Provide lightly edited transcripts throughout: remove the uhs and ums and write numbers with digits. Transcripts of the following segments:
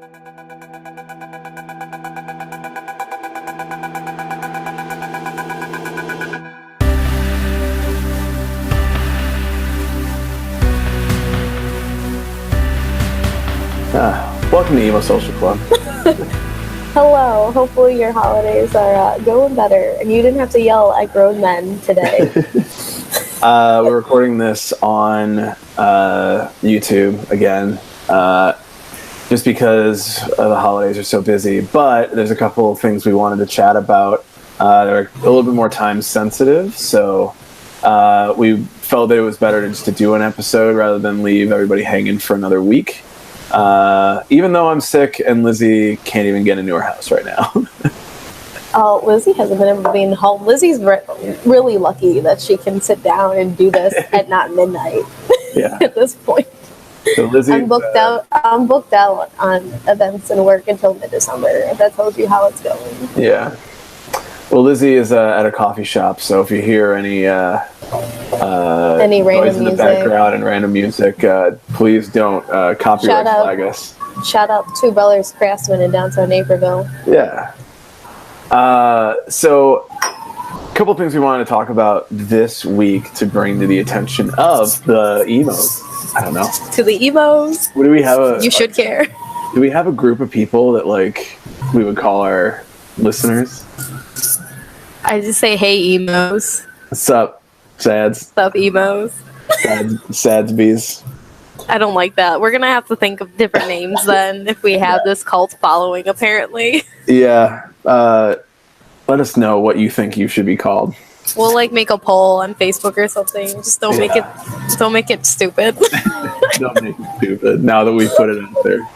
Welcome to Emo Social Club. Hello, hopefully your holidays are going better and you didn't have to yell at grown men today. We're recording this on YouTube again, just because the holidays are so busy, but there's a couple of things we wanted to chat about that are a little bit more time sensitive, so we felt that it was better just to do an episode rather than leave everybody hanging for another week. Even though I'm sick and Lizzie can't even get into her house right now. Oh, Lizzie hasn't been able to be in the home. Lizzie's really lucky that she can sit down and do this at not midnight. Yeah. At this point. So Lizzie, I'm booked out on events and work until mid-December. If that tells you how it's going. Yeah. Well, Lizzie is at a coffee shop, so if you hear any random noise in the background and random music, please don't copyright flag us. Shout out to Brothers Craftsman in downtown Naperville. Yeah. So, a couple things we wanted to talk about this week to bring to the attention of the emos. I don't know. To the emos. What do we have? You should care. Do we have a group of people that we would call our listeners? I just say, hey, emos. What's up, sads? What's up, emos? Sadsbees. I don't like that. We're going to have to think of different names then if we have this cult following, apparently. Yeah. Let us know what you think you should be called. We'll make a poll on Facebook or something. Just don't make it stupid. Don't make it stupid now that we put it out there.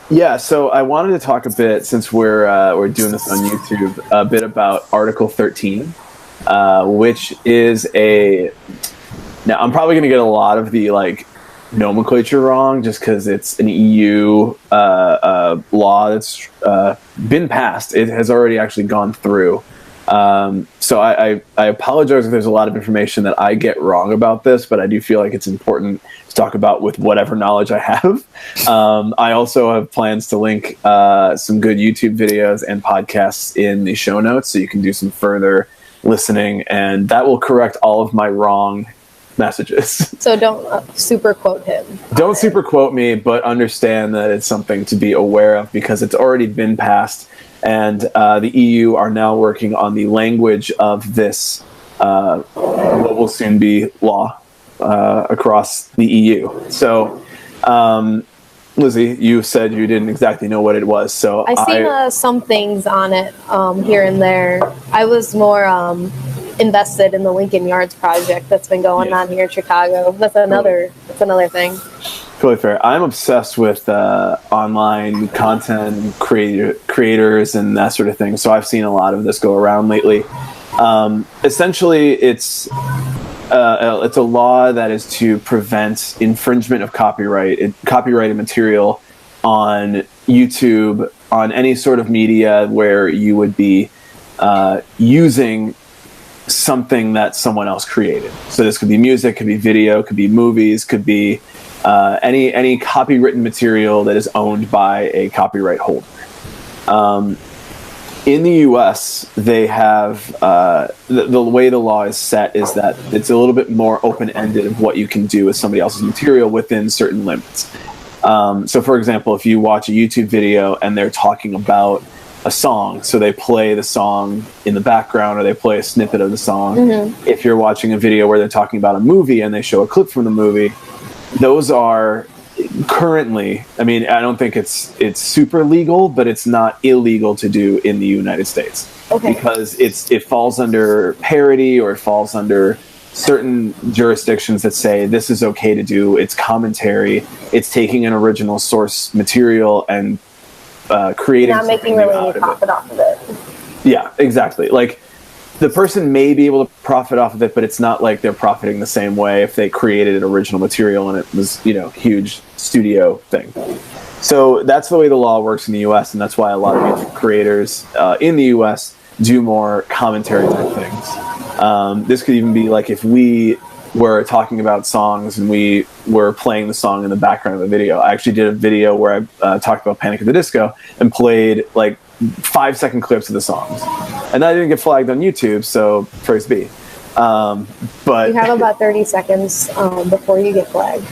Yeah, so I wanted to talk a bit, since we're doing this on YouTube, a bit about Article 13, which is now I'm probably going to get a lot of the nomenclature wrong, just because it's an EU law that's been passed. It has already actually gone through. So I apologize if there's a lot of information that I get wrong about this, but I do feel like it's important to talk about with whatever knowledge I have. I also have plans to link some good YouTube videos and podcasts in the show notes, so you can do some further listening, and that will correct all of my wrong messages. So don't super quote him. Don't super quote me, but understand that it's something to be aware of because it's already been passed. And the EU are now working on the language of this what will soon be law across the EU. So, Lizzie, you said you didn't exactly know what it was. So I seen some things on it here and there. I was more invested in the Lincoln Yards project that's been going on here in Chicago. That's another thing. Totally fair. I'm obsessed with online content creators and that sort of thing. So I've seen a lot of this go around lately. Essentially, it's a law that is to prevent infringement of copyrighted material on YouTube, on any sort of media where you would be using something that someone else created. So this could be music, could be video, could be movies, could be any copywritten material that is owned by a copyright holder. In the U.S., they have the way the law is set is that it's a little bit more open-ended of what you can do with somebody else's material within certain limits. So, for example, if you watch a YouTube video and they're talking about a song, so they play the song in the background or they play a snippet of the song. Mm-hmm. If you're watching a video where they're talking about a movie and they show a clip from the movie, those are currently, I mean, I don't think it's super legal, but it's not illegal to do in the United States. Okay. Because it falls under parody, or it falls under certain jurisdictions that say this is okay to do. It's commentary. It's taking an original source material and creating, not making really any profit off of it. Yeah, exactly. Like, the person may be able to profit off of it, but it's not like they're profiting the same way if they created an original material and it was, huge studio thing. So that's the way the law works in the U.S., and that's why a lot of YouTube creators in the U.S. do more commentary type things. This could even be like if we were talking about songs and we were playing the song in the background of the video. I actually did a video where I talked about Panic at the Disco and played like 5-second clips of the songs, and I didn't get flagged on YouTube, so praise be. But you have about 30 seconds before you get flagged.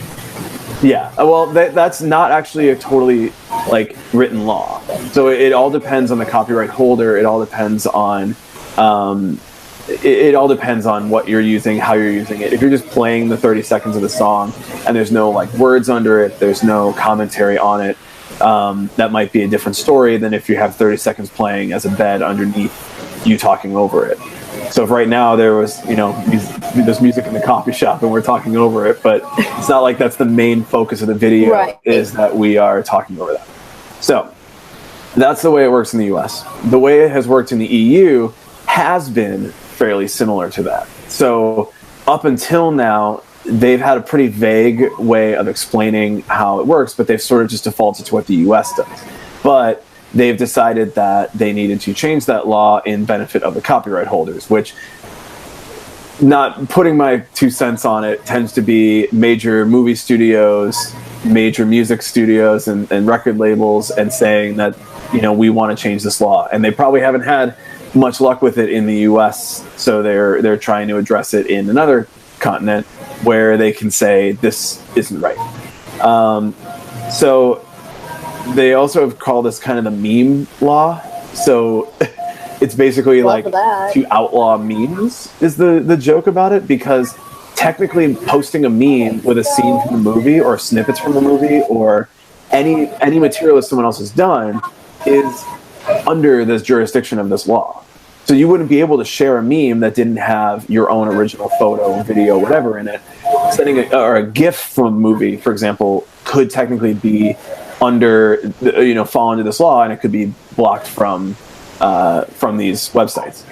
Yeah, well, that's not actually a totally like written law. So it all depends on the copyright holder. It all depends on it all depends on what you're using, how you're using it. If you're just playing the 30 seconds of the song and there's no like words under it, there's no commentary on it, that might be a different story than if you have 30 seconds playing as a bed underneath you talking over it. So if right now there was, there's music in the coffee shop and we're talking over it, but it's not like that's the main focus of the video, right, is that we are talking over that. So that's the way it works in the US. The way it has worked in the EU has been fairly similar to that. So up until now, they've had a pretty vague way of explaining how it works, but they've sort of just defaulted to what the US does. But they've decided that they needed to change that law in benefit of the copyright holders, which, not putting my 2 cents on it, tends to be major movie studios, major music studios, and record labels, and saying that, we want to change this law. And they probably haven't had much luck with it in the US, so they're trying to address it in another continent where they can say this isn't right. So they also have called this kind of the meme law. So it's basically like to outlaw memes is the joke about it, because technically posting a meme with a scene from the movie or snippets from the movie or any material that someone else has done is under this jurisdiction of this law. So you wouldn't be able to share a meme that didn't have your own original photo, video, whatever in it. Sending a GIF from a movie, for example, could technically be fall under this law, and it could be blocked from these websites.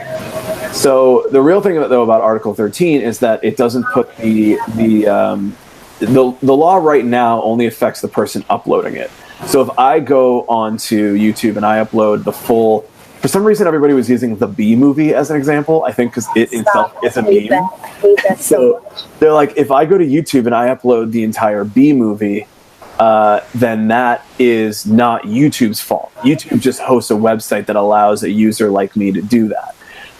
So the real thing though about Article 13 is that it doesn't put the law right now only affects the person uploading it. So if I go onto YouTube and I upload the full, for some reason everybody was using the B movie as an example, I think because it itself is a meme. I hate that so much. They're like, if I go to YouTube and I upload the entire B movie, then that is not YouTube's fault. YouTube just hosts a website that allows a user like me to do that.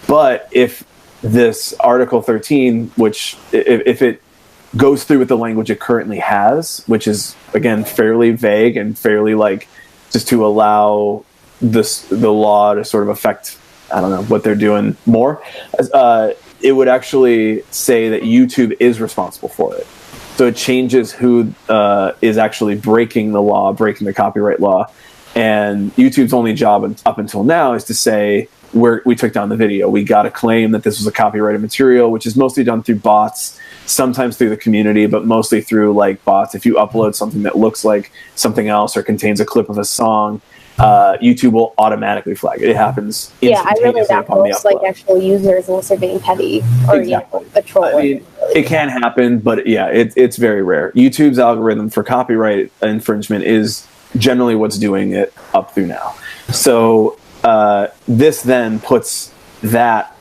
But if this Article 13, which if it goes through with the language it currently has, which is, again, fairly vague and fairly like just to allow the law to sort of affect, I don't know, what they're doing more, it would actually say that YouTube is responsible for it. So it changes who is actually breaking the law, breaking the copyright law. And YouTube's only job up until now is to say, we took down the video. We got a claim that this was a copyrighted material, which is mostly done through bots, sometimes through the community, but mostly through like bots. If you upload something that looks like something else or contains a clip of a song, YouTube will automatically flag it. It happens instantaneously upon the upload. Like actual users unless they're being petty or a troll. I mean, it can happen, but yeah, it's very rare. YouTube's algorithm for copyright infringement is generally what's doing it up through now. So this then puts that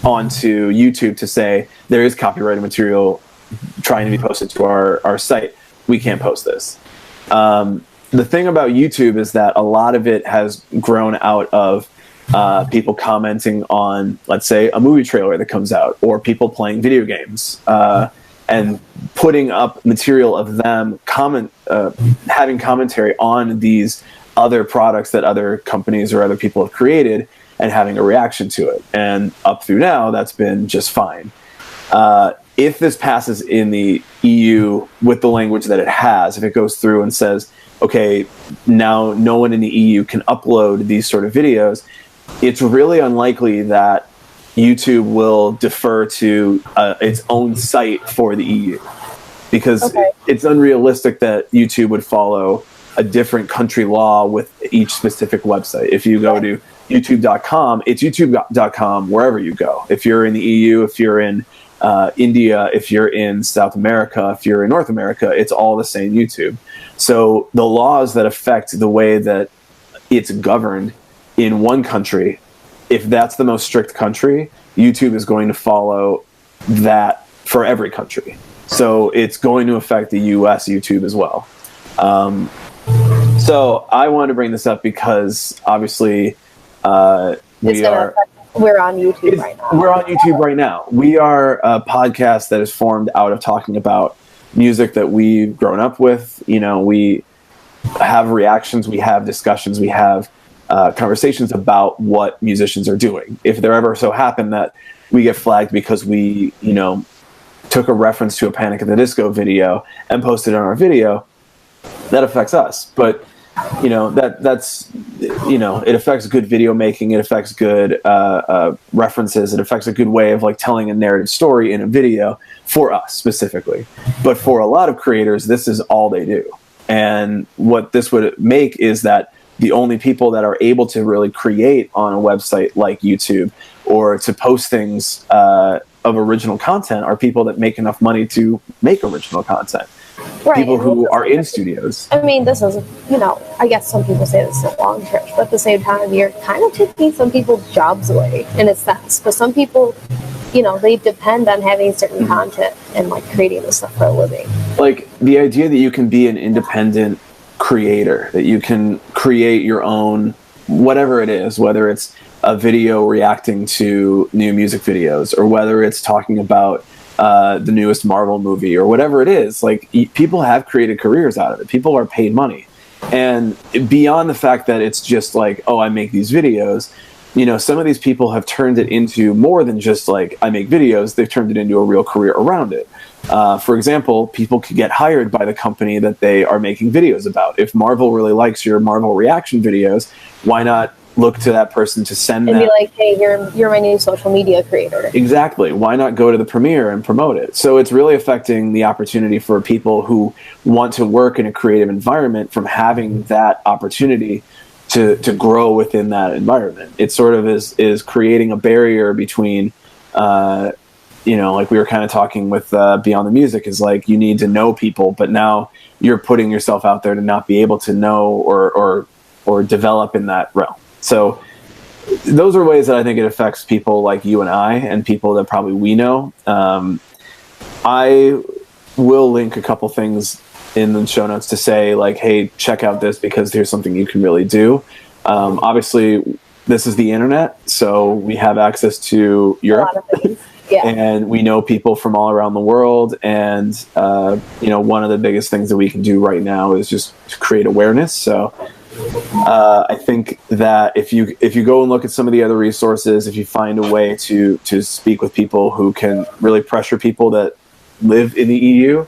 onto YouTube to say there is copyrighted material trying to be posted to our site. We can't post this. The thing about YouTube is that a lot of it has grown out of people commenting on, let's say, a movie trailer that comes out, or people playing video games, and putting up material of them having commentary on these other products that other companies or other people have created and having a reaction to it. And up through now, that's been just fine. If this passes in the EU with the language that it has, if it goes through and says, okay, now no one in the EU can upload these sort of videos, it's really unlikely that YouTube will defer to its own site for the EU, because it's unrealistic that YouTube would follow a different country law with each specific website. If you go to youtube.com, it's youtube.com wherever you go. If you're in the EU, if you're in India, if you're in South America, if you're in North America, it's all the same YouTube. So the laws that affect the way that it's governed in one country, if that's the most strict country, YouTube is going to follow that for every country. So it's going to affect the US YouTube as well. So I wanted to bring this up because obviously we're on YouTube right now. We're on YouTube right now. We are a podcast that is formed out of talking about music that we've grown up with. You know, we have reactions, we have discussions, we have conversations about what musicians are doing. If there ever so happened that we get flagged because we, you know, took a reference to a Panic at the Disco video and posted it on our video, that affects us. But you know, that's, you know, it affects good video making, it affects good references, it affects a good way of like telling a narrative story in a video for us specifically. But for a lot of creators, this is all they do. And what this would make is that the only people that are able to really create on a website like YouTube or to post things of original content are people that make enough money to make original content. Right. People who are in studios. I mean, this is, you know, I guess some people say this is a long stretch, but at the same time, you're kind of taking some people's jobs away in a sense. But some people, you know, they depend on having certain content and like creating this stuff for a living. Like the idea that you can be an independent creator, that you can create your own, whatever it is, whether it's a video reacting to new music videos or whether it's talking about the newest Marvel movie or whatever it is, like people have created careers out of it. People are paid money. And beyond the fact that it's just like, oh, I make these videos, you know, some of these people have turned it into more than just like, I make videos. They've turned it into a real career around it. For example, people could get hired by the company that they are making videos about. If Marvel really likes your Marvel reaction videos, why not look to that person to send them and be like, hey, you're my new social media creator. Exactly. Why not go to the premiere and promote it? So it's really affecting the opportunity for people who want to work in a creative environment from having that opportunity to grow within that environment. It sort of is creating a barrier between you know, like we were kind of talking with Beyond the Music, is like you need to know people, but now you're putting yourself out there to not be able to know or develop in that realm. So those are ways that I think it affects people like you and I and people that probably we know. I will link a couple things in the show notes to say like, hey, check out this because here's something you can really do. Obviously, this is the internet, so we have access to Europe. Yeah. And we know people from all around the world. And, you know, one of the biggest things that we can do right now is just create awareness. So I think that if you go and look at some of the other resources, if you find a way to speak with people who can really pressure people that live in the EU,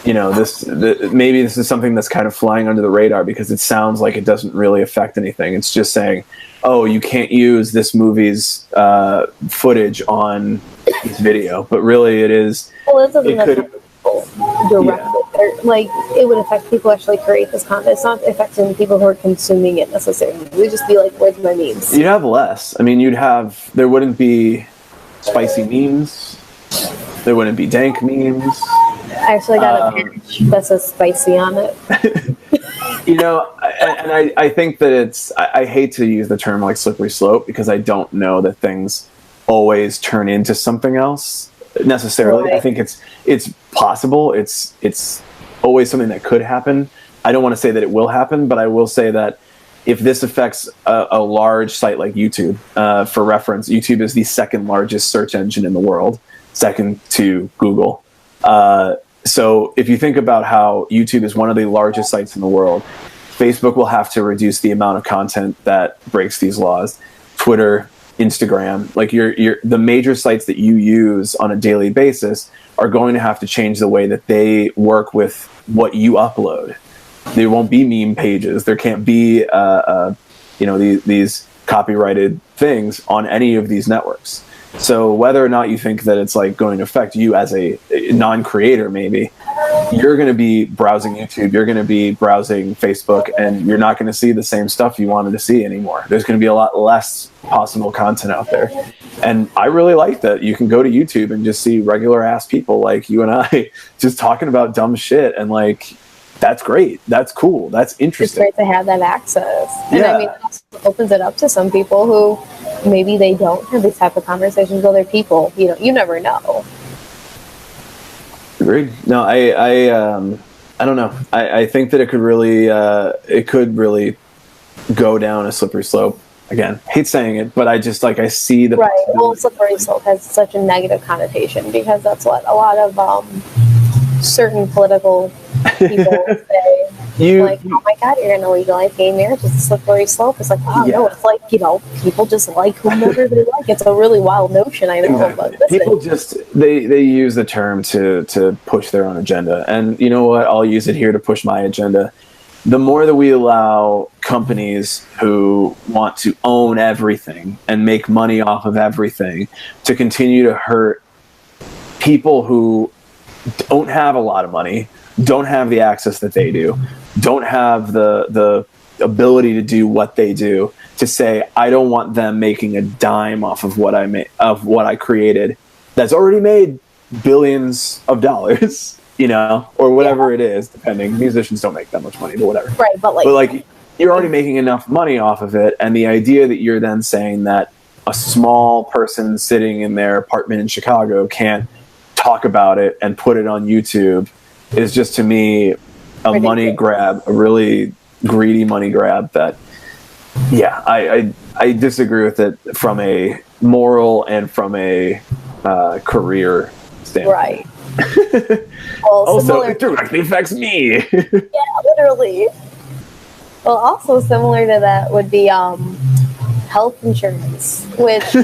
you know, maybe this is something that's kind of flying under the radar because it sounds like it doesn't really affect anything. It's just saying, oh, you can't use this movie's footage on this video, but really it is. Well, it doesn't affect people directly. Yeah. Like, it would affect people who actually create this content. It's not affecting people who are consuming it necessarily. It would just be like, where's my memes? You'd have less. I mean, there wouldn't be spicy memes. There wouldn't be dank memes. I actually got a patch that says spicy on it. You know, and I think that I hate to use the term like slippery slope because I don't know that things always turn into something else necessarily. Right. I think it's possible. It's always something that could happen. I don't want to say that it will happen, but I will say that if this affects a large site like YouTube, for reference, YouTube is the second largest search engine in the world, second to Google. So if you think about how YouTube is one of the largest sites in the world, Facebook will have to reduce the amount of content that breaks these laws. Twitter, Instagram, like the major sites that you use on a daily basis are going to have to change the way that they work with what you upload. There won't be meme pages. There can't be, you know, these copyrighted things on any of these networks. So whether or not you think that it's like going to affect you as a non-creator, maybe you're going to be browsing YouTube, you're going to be browsing Facebook, and you're not going to see the same stuff you wanted to see anymore. There's going to be a lot less possible content out there. And I really like that you can go to YouTube and just see regular ass people like you and I just talking about dumb shit, and like, that's great. That's cool. That's interesting. It's great to have that access. And I mean, it also opens it up to some people who maybe they don't have these type of conversations with other people. You never know. Agreed. No, I don't know. I think that it could really go down a slippery slope. Again, hate saying it, but I see the right. Well, slippery slope has such a negative connotation because that's what a lot of certain political people say. Oh my God, you're going to legalize gay marriage. It's a slippery slope. It's like, wow, no, it's like, people just like whomever they like. It's a really wild notion, I know. Exactly. But people just, they use the term to push their own agenda. And you know what? I'll use it here to push my agenda. The more that we allow companies who want to own everything and make money off of everything to continue to hurt people who don't have a lot of money, don't have the access that they do, don't have the ability to do what they do, to say, I don't want them making a dime off of what I created that's already made billions of dollars, or whatever it is, depending. Musicians don't make that much money, but whatever. Right, but you're already making enough money off of it, and the idea that you're then saying that a small person sitting in their apartment in Chicago can't talk about it and put it on YouTube is just, to me, a money grab, a really greedy money grab that, I disagree with it from a moral and from a career standpoint. Right. Well, also, it directly affects me. Yeah, literally. Well, also similar to that would be health insurance, which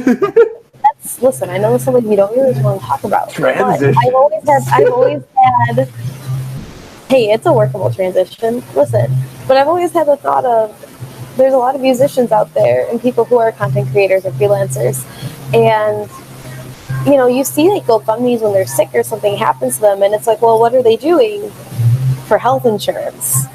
listen, I know that's something you don't really want to talk about. Transition. But I've always had. Hey, it's a workable transition. Listen, but I've always had the thought of, there's a lot of musicians out there and people who are content creators or freelancers, and you see GoFundMe's when they're sick or something happens to them, and it's like, well, what are they doing for health insurance?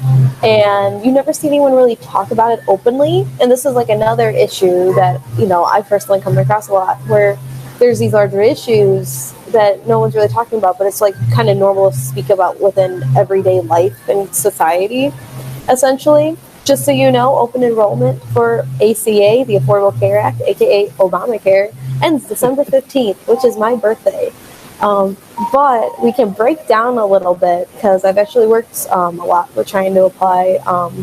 And you never see anyone really talk about it openly. And this is another issue that I personally come across a lot, where there's these larger issues that no one's really talking about, but it's kind of normal to speak about within everyday life and society. Essentially, just so you know, open enrollment for ACA, the Affordable Care Act, aka Obamacare, ends December 15th, which is my birthday. But we can break down a little bit, because I've actually worked a lot with trying to apply,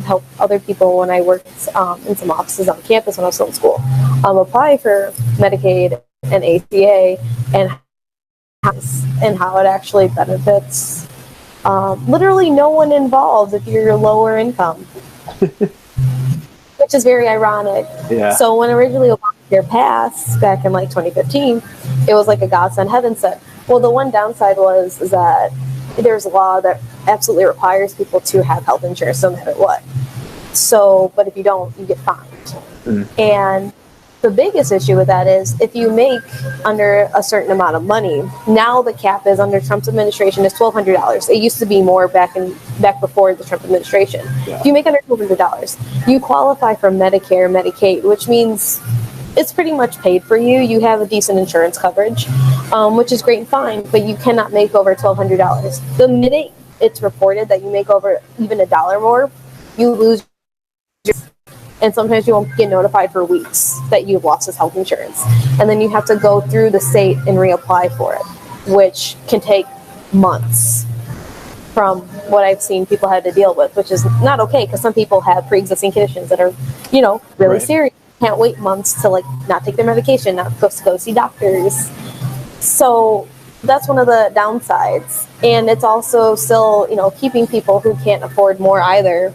help other people when I worked in some offices on campus when I was still in school, apply for Medicaid and ACA, and how it actually benefits literally no one involved if you're lower income, which is very ironic. Yeah. So when originally Obamacare passed back in 2015, it was like a godsend. Heaven sent. Well, the one downside is that there's a law that absolutely requires people to have health insurance no matter what. So, but if you don't, you get fined. And the biggest issue with that is, if you make under a certain amount of money, now the cap is, under Trump's administration, is $1,200. It used to be more back before the Trump administration. Yeah. If you make under $200, you qualify for Medicare, Medicaid, which means it's pretty much paid for you. You have a decent insurance coverage, which is great and fine, but you cannot make over $1,200. The minute it's reported that you make over even $1 more, you lose your, and sometimes you won't get notified for weeks that you've lost this health insurance. And then you have to go through the state and reapply for it, which can take months from what I've seen people had to deal with, which is not okay, because some people have pre-existing conditions that are, really serious. Can't wait months to not take their medication, not go see doctors. So that's one of the downsides. And it's also still, keeping people who can't afford more either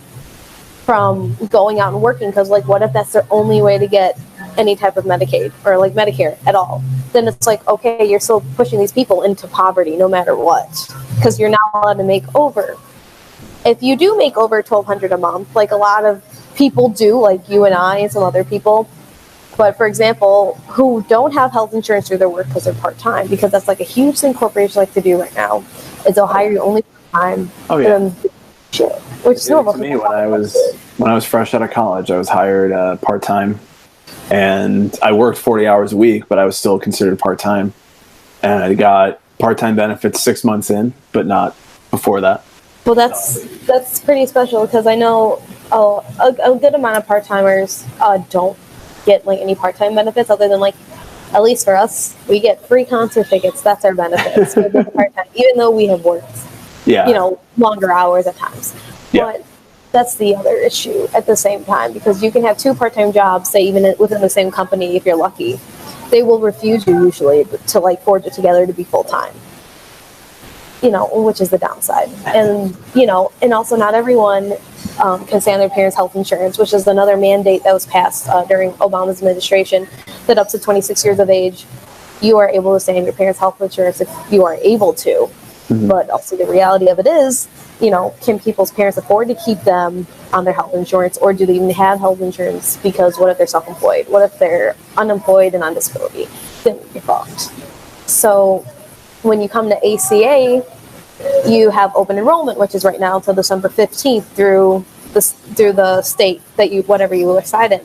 from going out and working, because what if that's their only way to get any type of Medicaid or Medicare at all? Then it's okay, you're still pushing these people into poverty no matter what, because you're not allowed to make over. If you do make over $1,200 a month, a lot of people do, like you and I and some other people, but for example, who don't have health insurance through their work because they're part-time, because that's a huge thing corporations like to do right now, is they'll hire you only part-time. Oh yeah. Which is normal. To me, when I was fresh out of college, I was hired part-time, and I worked 40 hours a week, but I was still considered part-time, and I got part-time benefits 6 months in, but not before that. Well, that's pretty special, because I know a good amount of part-timers don't get like any part-time benefits other than like, at least for us, we get free concert tickets. That's our benefits. We get part-time, even though we have worked, longer hours at times. Yeah. But that's the other issue at the same time, because you can have 2 part-time jobs, say even within the same company if you're lucky. They will refuse you usually to like forge it together to be full-time. Which is the downside. And, and also not everyone can stay on their parents' health insurance, which is another mandate that was passed during Obama's administration, that up to 26 years of age, you are able to stay on your parents' health insurance if you are able to. Mm-hmm. But also the reality of it is, can people's parents afford to keep them on their health insurance, or do they even have health insurance? Because what if they're self-employed? What if they're unemployed and on disability? Then you're fucked. So when you come to ACA, you have open enrollment, which is right now until December 15th through the state that whatever you reside in.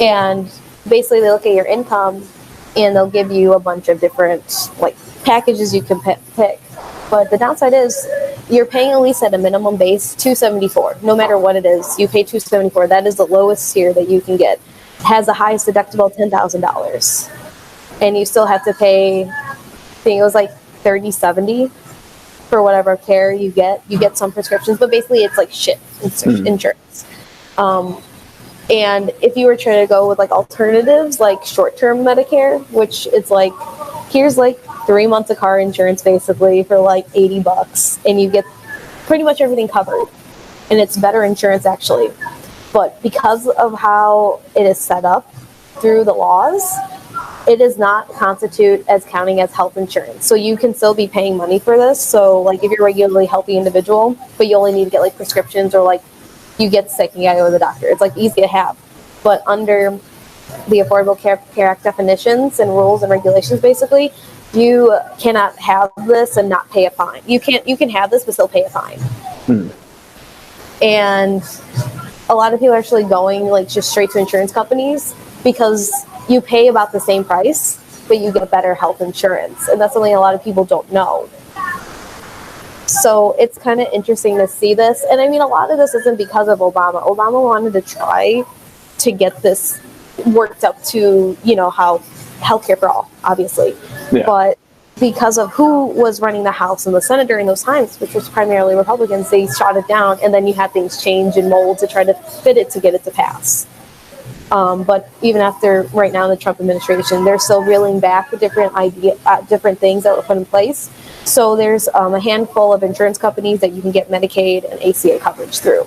And basically they look at your income and they'll give you a bunch of different like packages you can pick. But the downside is you're paying at least at a minimum base $274. No matter what it is, you pay $274. That is the lowest tier that you can get. It has the highest deductible, $10,000. And you still have to pay, I think it was like $30.70 for whatever care you get. You get some prescriptions, but basically it's like shit insurance. And if you were trying to go with like alternatives, like short-term Medicare, which it's like, here's like 3 months of car insurance basically for like $80, and you get pretty much everything covered. And it's better insurance actually. But because of how it is set up through the laws, it does not constitute as counting as health insurance. So you can still be paying money for this. So like if you're a regularly healthy individual, but you only need to get like prescriptions, or like you get sick and you gotta go to the doctor, it's like easy to have. But under the Affordable Care Act definitions and rules and regulations, basically, you cannot have this and not pay a fine. You can have this but still pay a fine. And a lot of people are actually going like just straight to insurance companies because you pay about the same price, but you get better health insurance. And that's something a lot of people don't know. So it's kind of interesting to see this. And I mean, a lot of this isn't because of Obama. Obama wanted to try to get this worked up to, how healthcare for all, obviously. Yeah. But because of who was running the House and the Senate during those times, which was primarily Republicans, they shot it down. And then you had things change and mold to try to fit it to get it to pass. But even after right now the Trump administration, they're still reeling back the different things that were put in place. So there's a handful of insurance companies that you can get Medicaid and ACA coverage through.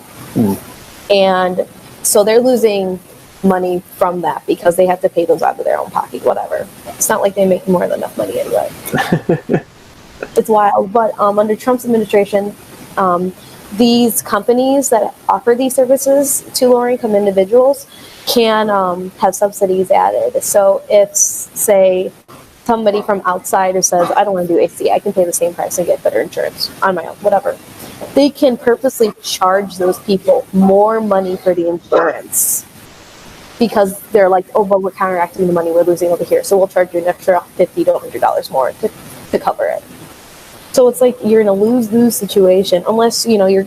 And so they're losing money from that because they have to pay those out of their own pocket, whatever. It's not like they make more than enough money anyway. It's wild. But under Trump's administration, these companies that offer these services to lower-income individuals can have subsidies added. So if, say, somebody from outside who says, I don't want to do ACA, I can pay the same price and get better insurance on my own, whatever. They can purposely charge those people more money for the insurance because they're like, oh, but we're counteracting the money we're losing over here, so we'll charge you an extra $50 to $100 more to cover it. So it's like you're in a lose-lose situation unless, you're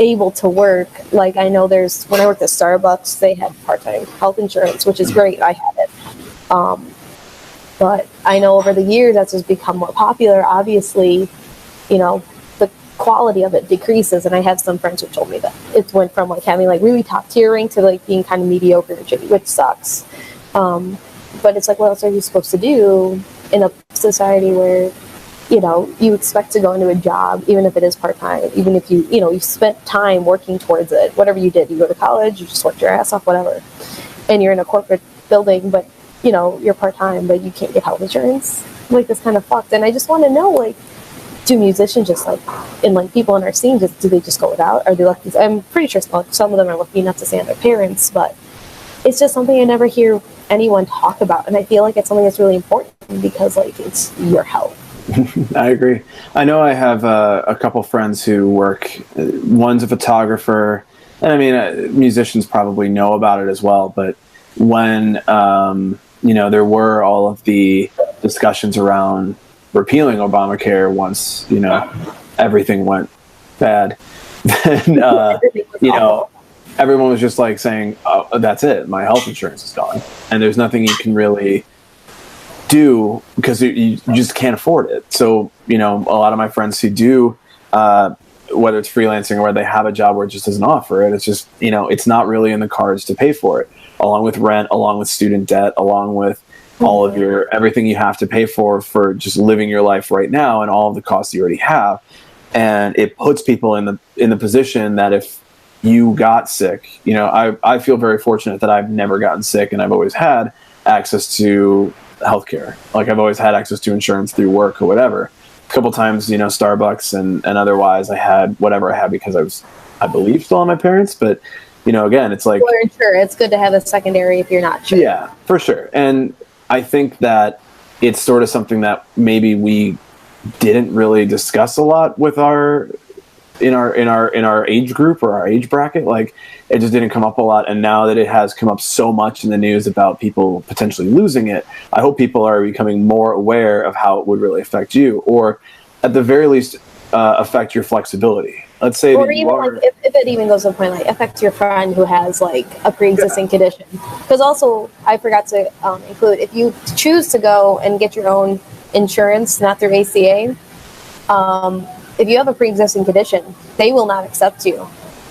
able to work. Like I know when I worked at Starbucks, they had part-time health insurance, which is great. I had it. But I know over the years that's just become more popular. Obviously, the quality of it decreases. And I have some friends who told me that it went from like having like really top tier rank to like being kind of mediocre and shitty, which sucks. But it's like, what else are you supposed to do in a society where you expect to go into a job, even if it is part-time, even if you spent time working towards it, whatever you did, you go to college, you just worked your ass off, whatever, and you're in a corporate building, but, you're part-time, but you can't get health insurance. Like, that's kind of fucked. And I just want to know, like, do musicians just, like, and, like, people in our scene, do they just go without? Are they lucky? I'm pretty sure some of them are lucky enough to stay on their parents, but it's just something I never hear anyone talk about. And I feel like it's something that's really important because, like, it's your health. I agree. I know I have a couple friends who work. One's a photographer, and I mean, musicians probably know about it as well. But when there were all of the discussions around repealing Obamacare once everything went bad, then everyone was just like saying, oh, that's it, my health insurance is gone, and there's nothing you can really do because you just can't afford it. So, you know, a lot of my friends who do, whether it's freelancing or where they have a job where it just doesn't offer it, it's just, you know, it's not really in the cards to pay for it, along with rent, along with student debt, along with all of your everything you have to pay for just living your life right now and all of the costs you already have. And it puts people in the position that if you got sick, you know, I feel very fortunate that I've never gotten sick and I've always had access to healthcare. Like I've always had access to insurance through work or whatever. A couple times, you know, Starbucks and otherwise I had whatever I had because I believe still on my parents. But, you know, again, it's like, well, sure, it's good to have a secondary if you're not sure. Yeah, for sure. And I think that it's sort of something that maybe we didn't really discuss a lot with in our age group or our age bracket. Like it just didn't come up a lot. And now that it has come up so much in the news about people potentially losing it, I hope people are becoming more aware of how it would really affect you, or at the very least affect your flexibility. Let's say, or even like if it even goes to the point like affects your friend who has like a pre-existing condition. Because also I forgot to include, if you choose to go and get your own insurance, not through ACA, if you have a pre-existing condition, they will not accept you,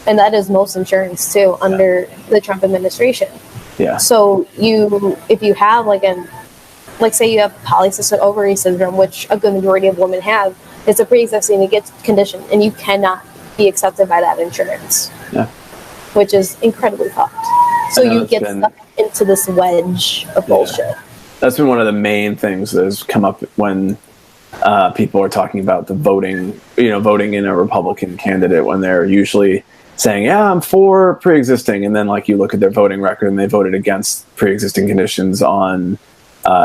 and that is most insurance too under the Trump administration. Yeah. So if you have like say you have polycystic ovary syndrome, which a good majority of women have, it's a pre-existing condition, and you cannot be accepted by that insurance. Yeah. Which is incredibly fucked. So you get stuck into this wedge of bullshit. That's been one of the main things that has come up when people are talking about the voting in a Republican candidate, when they're usually saying, yeah, I'm for pre-existing. And then like you look at their voting record and they voted against pre-existing conditions on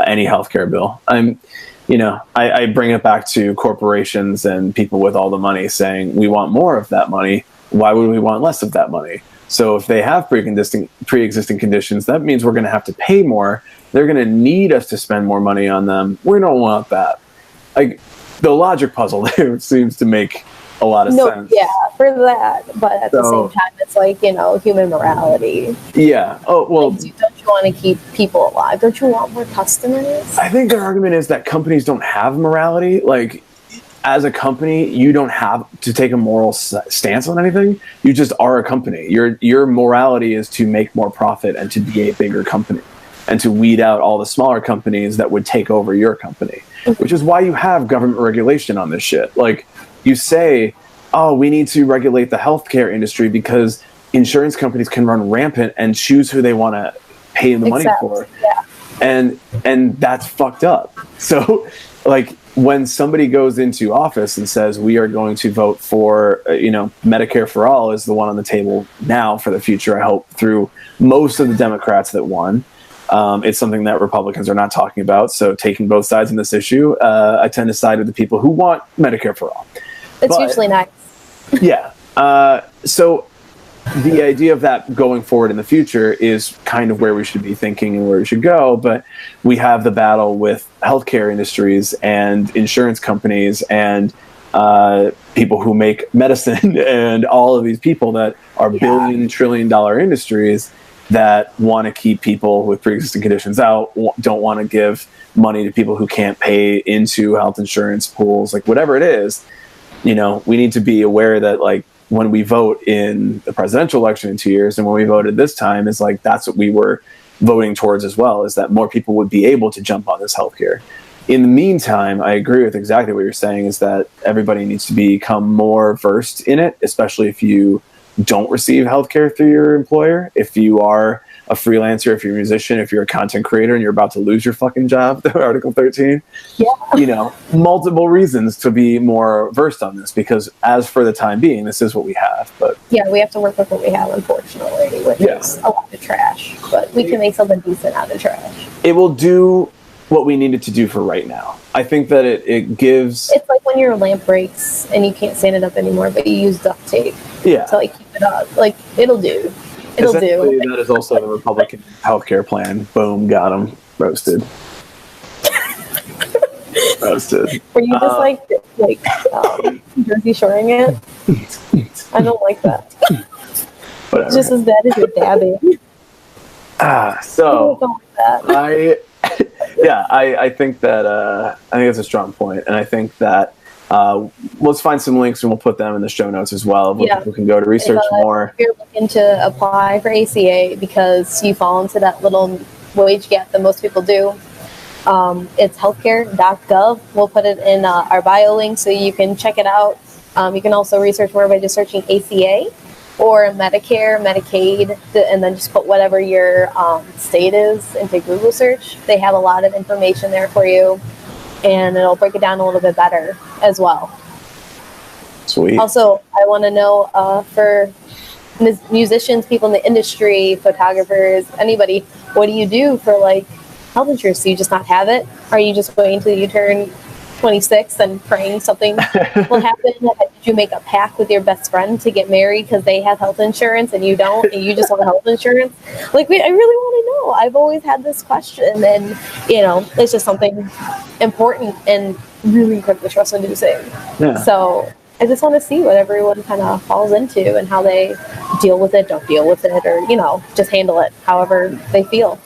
any healthcare bill. I bring it back to corporations and people with all the money saying, we want more of that money. Why would we want less of that money? So if they have pre-existing conditions, that means we're going to have to pay more. They're going to need us to spend more money on them. We don't want that. Like the logic puzzle there seems to make a lot of sense. Yeah, for that. But at the same time, it's like, you know, human morality. Yeah. Oh, well. Like, don't you want to keep people alive? Don't you want more customers? I think their argument is that companies don't have morality. Like, as a company, you don't have to take a moral stance on anything. You just are a company. Your morality is to make more profit and to be a bigger company and to weed out all the smaller companies that would take over your company, which is why you have government regulation on this shit. Like, you say, oh, we need to regulate the healthcare industry because insurance companies can run rampant and choose who they want to pay the money for. Yeah. And that's fucked up. So, like, when somebody goes into office and says, we are going to vote for, Medicare for all is the one on the table now for the future, I hope, through most of the Democrats that won. It's something that Republicans are not talking about. So taking both sides in this issue, I tend to side with the people who want Medicare for all. It's usually nice. Yeah. So the idea of that going forward in the future is kind of where we should be thinking and where we should go. But we have the battle with healthcare industries and insurance companies and people who make medicine and all of these people that are $1 trillion industries that want to keep people with pre-existing conditions out, don't want to give money to people who can't pay into health insurance pools, like whatever it is. We need to be aware that, like, when we vote in the presidential election in 2 years and when we voted this time, is like, that's what we were voting towards as well, is that more people would be able to jump on this healthcare. In the meantime, I agree with exactly what you're saying, is that everybody needs to become more versed in it, especially if you don't receive healthcare through your employer. If you are a freelancer, if you're a musician, if you're a content creator and you're about to lose your fucking job, Article 13, multiple reasons to be more versed on this, because as for the time being, this is what we have. But yeah, we have to work with what we have, unfortunately, which is a lot of trash, but we can make something decent out of trash. It will do what we needed to do for right now. I think that it gives... It's like when your lamp breaks and you can't stand it up anymore, but you use duct tape to like keep it up. Like, it'll do. It'll do. That is also the Republican healthcare plan. Boom, got him. Roasted. Roasted. Were you just Jersey Shoring it? I don't like that. Whatever. Just as bad as your dabbing. So Don't like that. I think that I think it's a strong point, and I think that let's find some links and we'll put them in the show notes as well, where people can go to research more. If you're looking to apply for ACA because you fall into that little wage gap that most people do, it's healthcare.gov. We'll put it in our bio link so you can check it out. You can also research more by just searching ACA or Medicare, Medicaid, and then just put whatever your state is into Google search. They have a lot of information there for you, and it'll break it down a little bit better as well. Sweet. Also, I want to know for musicians, people in the industry, photographers, anybody, what do you do for like health insurance? Do you just not have it? Are you just waiting until you turn 26 and praying something will happen? Did you make a pact with your best friend to get married because they have health insurance and you don't, and you just want health insurance? Like, I really want to know. I've always had this question, and it's just something important and really incredibly stress-inducing. Yeah. So I just want to see what everyone kind of falls into and how they deal with it, don't deal with it, or just handle it however they feel.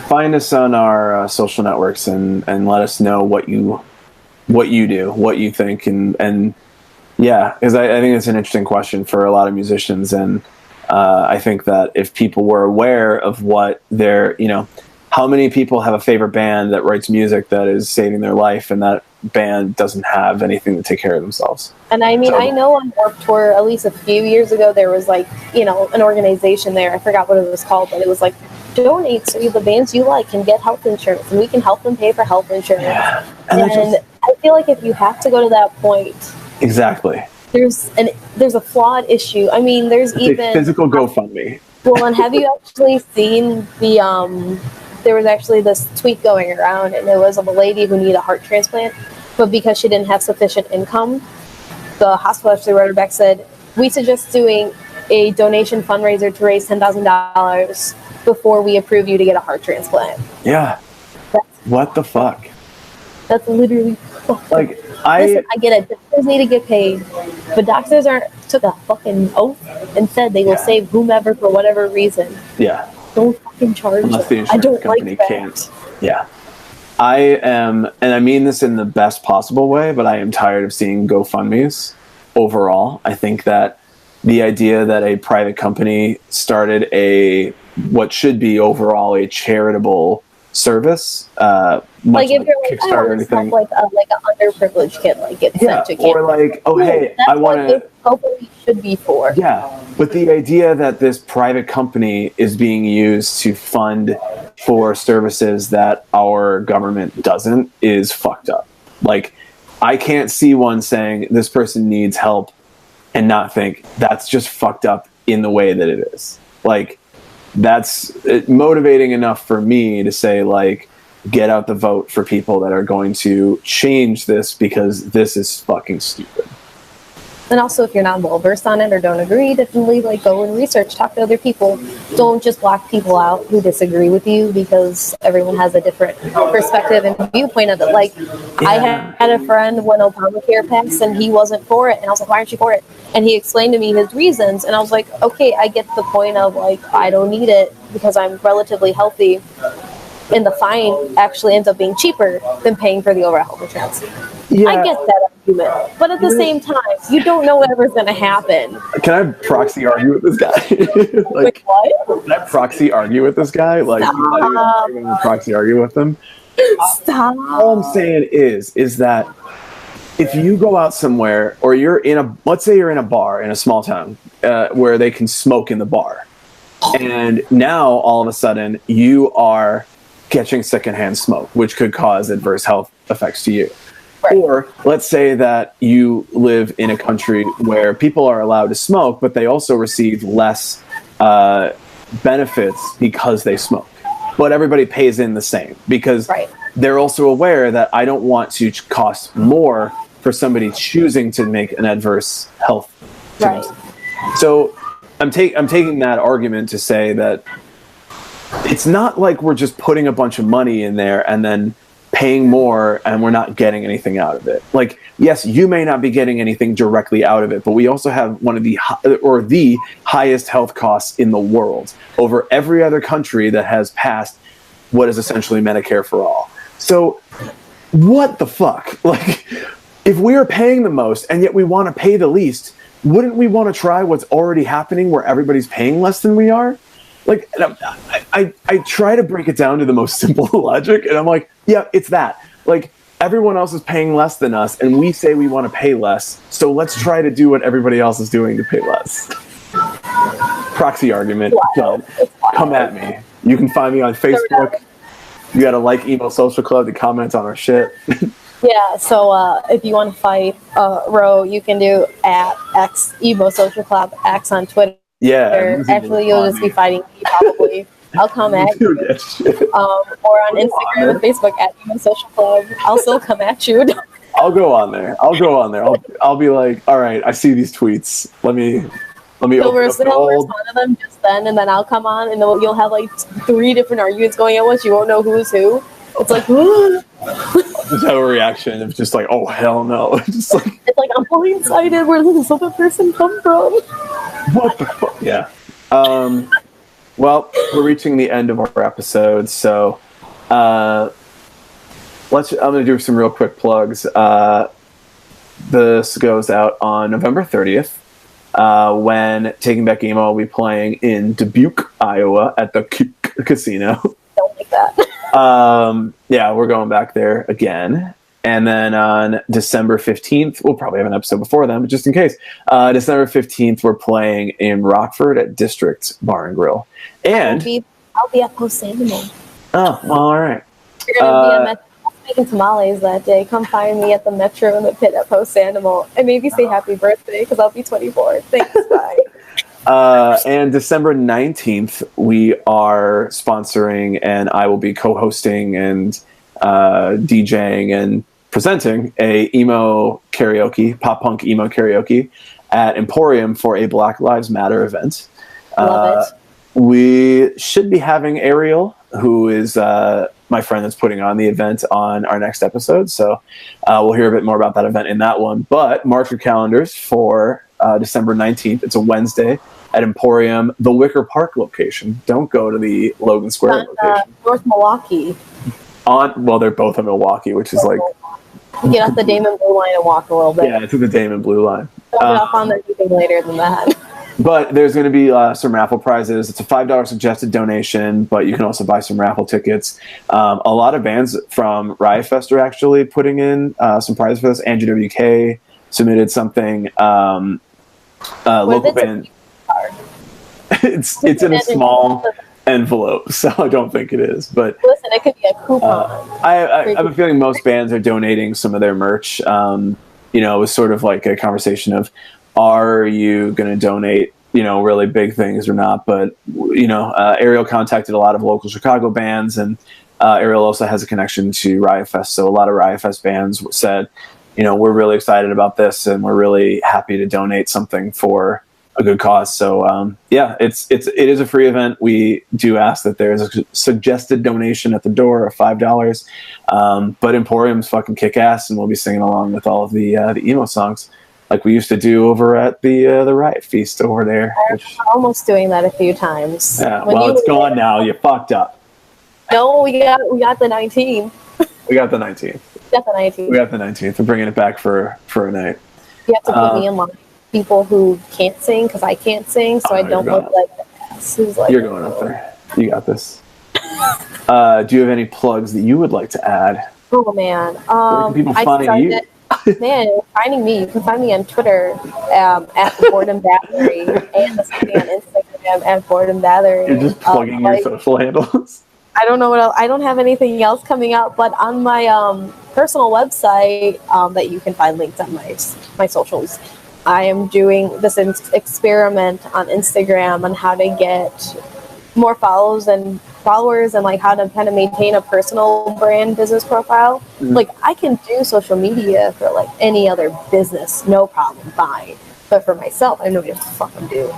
Find us on our social networks and let us know what you do, what you think, and yeah, because I think it's an interesting question for a lot of musicians, and I think that if people were aware of what their, how many people have a favorite band that writes music that is saving their life, and that band doesn't have anything to take care of themselves. And I mean, I know on Warped Tour, at least a few years ago, there was like, an organization there. I forgot what it was called, but it was like, donate so the bands you like can get health insurance, and we can help them pay for health insurance. Yeah. And I feel like if you have to go to that point, exactly, there's a flawed issue. I mean, there's even physical GoFundMe. Well, and have you actually seen the there was actually this tweet going around, and it was of a lady who needed a heart transplant, but because she didn't have sufficient income, the hospital actually wrote her back, said, we suggest doing a donation fundraiser to raise $10,000 before we approve you to get a heart transplant. Yeah. What the fuck? That's literally like Listen, I get it. Doctors need to get paid, but doctors took a fucking oath and said they will save whomever for whatever reason. Yeah. Don't fucking charge Unless them. the I don't company like that. Can't. Yeah. I am, and I mean this in the best possible way, but I am tired of seeing GoFundMes overall. I think that the idea that a private company started what should be overall a charitable service, like if you're like, Kickstarter or anything, like an underprivileged kid, like get sent to camp. Or like, oh hey, that's I want to. Hopefully, should be for. Yeah, but the idea that this private company is being used to fund for services that our government doesn't is fucked up. Like, I can't see one saying this person needs help and not think that's just fucked up in the way that it is. Like, that's motivating enough for me to say, like, get out the vote for people that are going to change this, because this is fucking stupid. And also, if you're not well versed on it or don't agree, definitely go and research, talk to other people. Don't just block people out who disagree with you, because everyone has a different perspective and viewpoint of it. Like, I had a friend when Obamacare passed and he wasn't for it, and I was like, why aren't you for it? And he explained to me his reasons, and I was like, okay, I get the point of, like, I don't need it because I'm relatively healthy, and the fine actually ends up being cheaper than paying for the overall health insurance. Yeah. I get that argument, but at the same time, you don't know whatever's going to happen. Can I proxy argue with this guy? Like, what? Can I proxy argue with this guy? Like, I'm going to proxy argue with him. Stop. All I'm saying is that if you go out somewhere, or you're let's say you're in a bar in a small town where they can smoke in the bar, and now all of a sudden you are catching secondhand smoke, which could cause adverse health effects to you. Right. Or let's say that you live in a country where people are allowed to smoke, but they also receive less benefits because they smoke. But everybody pays in the same, because they're also aware that I don't want to cost more for somebody choosing to make an adverse health choice. So I'm taking that argument to say that it's not like we're just putting a bunch of money in there and then paying more and we're not getting anything out of it. Like, yes, you may not be getting anything directly out of it, but we also have one of the highest health costs in the world over every other country that has passed what is essentially Medicare for all. So what the fuck? Like, if we are paying the most and yet we want to pay the least, wouldn't we want to try what's already happening where everybody's paying less than we are? Like, I try to break it down to the most simple logic, and I'm like, yeah, it's that. Like, everyone else is paying less than us, and we say we want to pay less, so let's try to do what everybody else is doing to pay less. Proxy argument, but come at me. You can find me on Facebook. You got to like Emo Social Club to comment on our shit. Yeah, so if you want to fight Ro, you can do @X Emo Social Club X on Twitter. Yeah. Actually, you'll just be fighting me probably. I'll come at you. Or on Instagram and Facebook @Emo Social Club. I'll still come at you. I'll go on there. I'll be like, all right, I see these tweets. Let me open up the old. Respond to them just then, and then I'll come on, and you'll have like 3 different arguments going at once. You won't know who's who. It's like, I'll just have a reaction of just like, oh hell no. Just like, it's like I'm blindsided. Where did this other person come from? What the fuck? Yeah. Well, we're reaching the end of our episode, so I'm gonna do some real quick plugs. This goes out on November 30th, when Taking Back Emo will be playing in Dubuque, Iowa, at the casino. Don't like that. Yeah, we're going back there again. And then on December 15th, we'll probably have an episode before then, but just in case, December 15th, we're playing in Rockford at District Bar and Grill. And I'll be at Post Animal. Oh, well, all right. You're going to be making tamales that day. Come find me at the Metro in the Pit at Post Animal. And maybe say happy birthday, because I'll be 24. Thanks, bye. And December 19th, we are sponsoring, and I will be co-hosting and DJing and presenting a emo karaoke, pop punk emo karaoke at Emporium for a Black Lives Matter event. Love it. We should be having Ariel, who is my friend that's putting on the event, on our next episode. So we'll hear a bit more about that event in that one. But mark your calendars for December 19th. It's a Wednesday at Emporium, the Wicker Park location. Don't go to the Logan Square location. North Milwaukee. Well, they're both in Milwaukee, which is like... Get off the Damon Blue line and walk a little bit. Yeah, to the Damon Blue line. Don't get off on anything later than that. But there's going to be some raffle prizes. It's a $5 suggested donation, but you can also buy some raffle tickets. A lot of bands from Riot Fest are actually putting in some prizes for this. Andrew WK submitted something. Local band. It's in a small envelope, so I don't think it is. But listen, it could be a coupon. I have a feeling most bands are donating some of their merch. It was sort of like a conversation of, are you going to donate, really big things or not? But, Ariel contacted a lot of local Chicago bands, and Ariel also has a connection to Riot Fest. So a lot of Riot Fest bands said, we're really excited about this, and we're really happy to donate something for a good cause. So, it is a free event. We do ask that there is a suggested donation at the door of $5. But Emporium's fucking kick ass, and we'll be singing along with all of the emo songs, like we used to do over at the Riot Feast over there. I'm almost doing that a few times. Yeah, well, it's gone now. You fucked up. No, we got the 19th. We got the 19th. We got the 19th. We're bringing it back for a night. You have to put me in line. People who can't sing, because I can't sing, so I don't look like the ass who's like... You're going up there. You got this. Do you have any plugs that you would like to add? Oh, man. Where can people find you? Man, finding me, you can find me on Twitter at Boredom Battery, and the same on Instagram at Boredom Battery. You're just plugging your social handles. I don't know what else. I don't have anything else coming up, but on my personal website that you can find linked on my socials, I am doing this experiment on Instagram on how to get more followers and like how to kind of maintain a personal brand business profile. Mm-hmm. Like, I can do social media for like any other business, no problem, fine. But for myself, I know what to fucking do.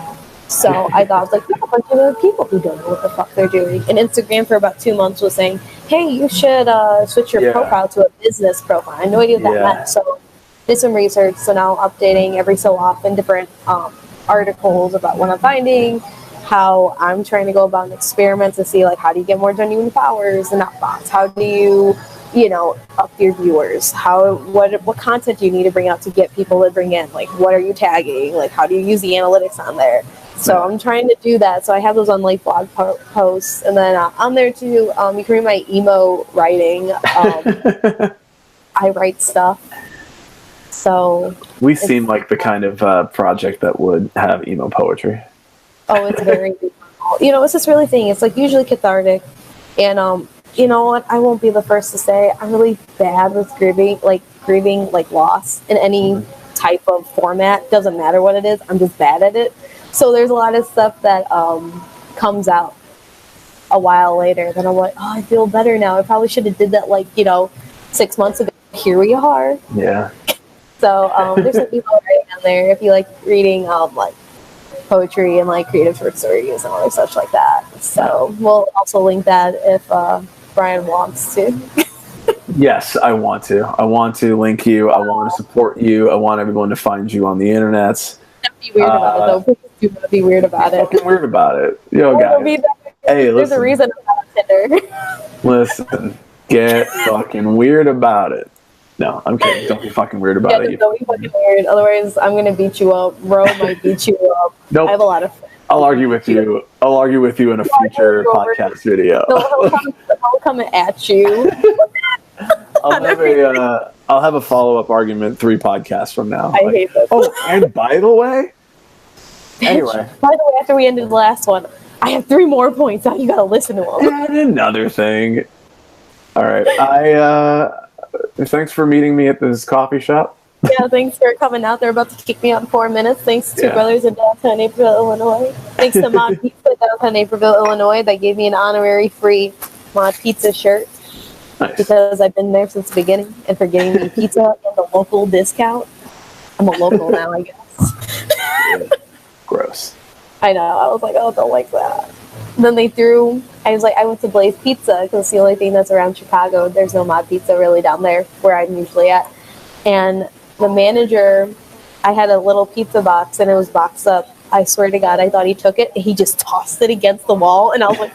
So I thought, I was like, there's a bunch of other people who don't know what the fuck they're doing. And Instagram for about 2 months was saying, hey, you should switch your profile to a business profile. I had no idea what that meant. So did some research. So now updating every so often different articles about what I'm finding, how I'm trying to go about experiments to see, like, how do you get more genuine followers in that box? How do you, up your viewers? What content do you need to bring out to get people to bring in? Like, what are you tagging? Like, how do you use the analytics on there? So I'm trying to do that. So I have those on like blog posts, and then on there too, you can read my emo writing. I write stuff. So we seem like the kind of project that would have emo poetry. Oh, it's very it's this really thing. It's like usually cathartic, and you know what? I won't be the first to say I'm really bad with grieving like loss in any type of format. Doesn't matter what it is. I'm just bad at it. So there's a lot of stuff that comes out a while later. Then I'm like, oh, I feel better now. I probably should have did that 6 months ago. Here we are. Yeah. So there's some people writing on there if you like reading like poetry and like creative short stories and all such like that. So we'll also link that if Brian wants to. Yes, I want to. I want to link you. I want to support you. I want everyone to find you on the internet. Don't be weird about it though. Please do not be weird about it. Fucking weird about it. Guys. Hey, there's a reason I'm not on Tinder. Listen, get fucking weird about it. No, I'm kidding. Don't be fucking weird about it. Don't be fucking weird. Otherwise, I'm gonna beat you up. Ro might beat you up. Nope. I have a lot of friends. I'll argue with you. I'll argue with you in a future podcast video. I'll come at you. I'll have a follow-up argument 3 podcasts from now. I hate this. Oh, and by the way, anyway. By the way, after we ended the last one, I have 3 more points. Now you gotta listen to them. And another thing. All right. Thanks for meeting me at this coffee shop. Yeah, thanks for coming out. They're about to kick me out in 4 minutes. Thanks to Brothers in downtown Naperville, Illinois. Thanks to Mod Pizza downtown Naperville, Illinois. They gave me an honorary free Mod Pizza shirt. Nice. Because I've been there since the beginning, and for getting me pizza and the local discount. I'm a local now, I guess. Gross. I know. I was like, oh, don't like that. Then I went to Blaze Pizza because it's the only thing that's around Chicago. There's no Mod Pizza really down there where I'm usually at. And the manager, I had a little pizza box and it was boxed up. I swear to God, I thought he took it and he just tossed it against the wall. And I was like,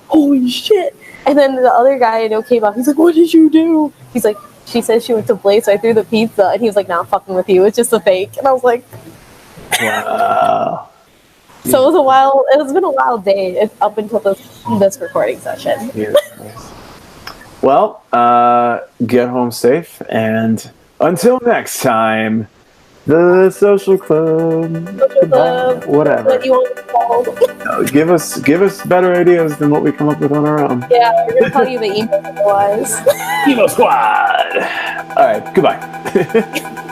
holy shit. And then the other guy I know came out. He's like, what did you do? He's like, she said she went to Blaze, so I threw the pizza. And he was like, nah, I'm fucking with you. It's just a fake. And I was like, wow. So it's been a wild day up until this recording session. Yes. Well, get home safe, and until next time, the social club. Whatever. What do you want it called? Give us better ideas than what we come up with on our own. Yeah, we're gonna call you the emo squad. Emo squad. All right, goodbye.